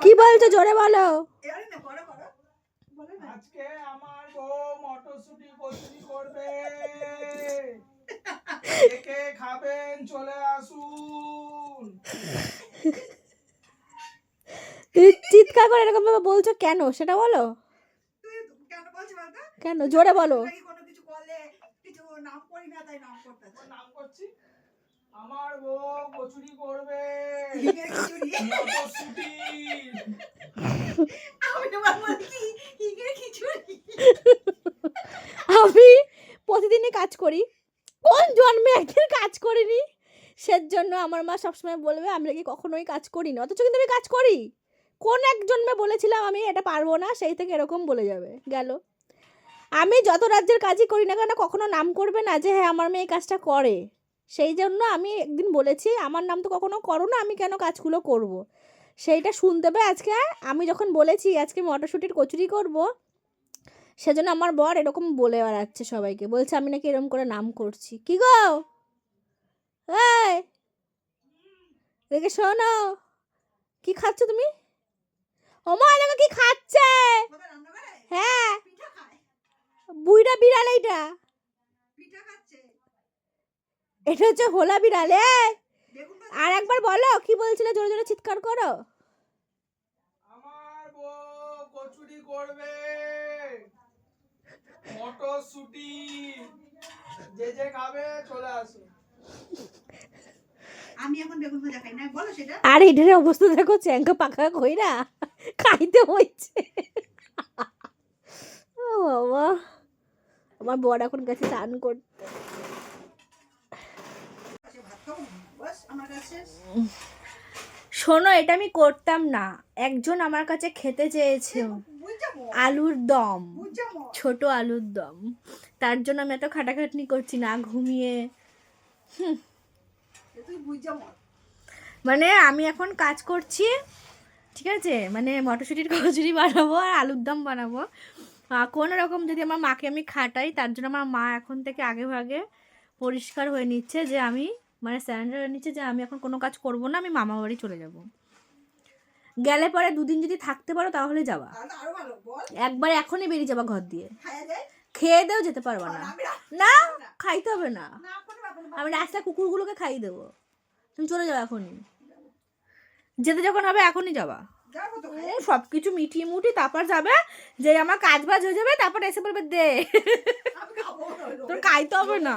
কি বলছো জোরে বলো। আজকে আমার বউ মটরশুঁটি কচুরি করবে, কে খাবেন চলে আসুন। তুই চিৎকার করে এরকম ভাবে বলছো কেন সেটা বলো। কেন জোরে বলো। নাম করছি, আমার বউ কচুরি করবে মটরশুঁটি। আমি প্রতিদিনই কাজ করি, কোন জন্মে একদিন কাজ করিনি সেজন্য আমার মা সবসময় বলবে আমি নাকি কখনোই কাজ করি না, অথচ কিন্তু আমি কাজ করি। কোন এক জন্মে বলেছিলাম আমি এটা পারবো না, সেই থেকে এরকম বলে যাবে গেল। আমি যত রাজ্যের কাজই করি না কেন কখনো নাম করবে না যে হ্যাঁ আমার মেয়ে এই কাজটা করে। সেই জন্য আমি একদিন বলেছি আমার নাম তো কখনো করো না, আমি কেন কাজগুলো করব। সেইটা শুনতে হবে আজকে। আমি যখন বলেছি আজকে মটরশুঁটির কচুরি করব, সেজন্য আমার বর এরকম বলে বেড়াচ্ছে সবাইকে, বলছে আমি নাকি এরকম করে নাম করছি। কি গো এই দেখে শোনো, কি খাচ্ছ তুমি? ওমা দেখো কি খাচ্ছে। হ্যাঁ বুইড়া বিড়াল এইটা, এটা হচ্ছে হোলা বিড়াল। আর একবার বলো কি বলছিলে, জোরে জোরে চিৎকার করো। আমার বউ কচুরি করবে মটরশুঁটি, যে খাবে চলে আসুন। আমি এখন বেগুন ভাজা খাই না, বলো সেটা। আর এটার অবস্থা দেখো চ্যাঙ্কা পাকা কইরা খাইতে হইছে। ও বাবা, আমার বর এখন গেছে স্নান করতে। শোনো এটা আমি করতাম না, একজন আমার কাছে খেতে চেয়েছে আলুর দম, ছোট আলুর দম, তার জন্য আমি এত খাটাখাটনি করছি না ঘুমিয়ে। মানে আমি এখন কাজ করছি, ঠিক আছে, মানে মটরশুঁটির কচুরি বানাবো আর আলুর দম বানাবো। কোনো রকম যদি আমার মাকে আমি খাটাই, তার জন্য আমার মা এখন থেকে আগে ভাগে পরিষ্কার হয়ে নিচ্ছে যে আমি, মানে স্যারেন্ডার হয়ে নিচ্ছে যে আমি এখন কোনো কাজ করব না, আমি মামা বাড়ি চলে যাব। গেলে পরে দুদিন যদি থাকতে পারো তাহলে যাবা, একবার এখনই বেরিয়ে যাবা ঘর দিয়ে, খেয়ে দেও যেতে পারবা না। না খাইতে হবে না, আমি রাস্তায় কুকুরগুলোকে খাইয়ে দেবো, তুমি চলে যাও এখনই, যেতে যখন হবে এখনই যাবা। সব কিছু মিটিয়ে মুটি তারপর যাবে, যে আমার কাজ বাজ হয়ে যাবে তারপর এসে বলবে দে, তোর খাইতে হবে না।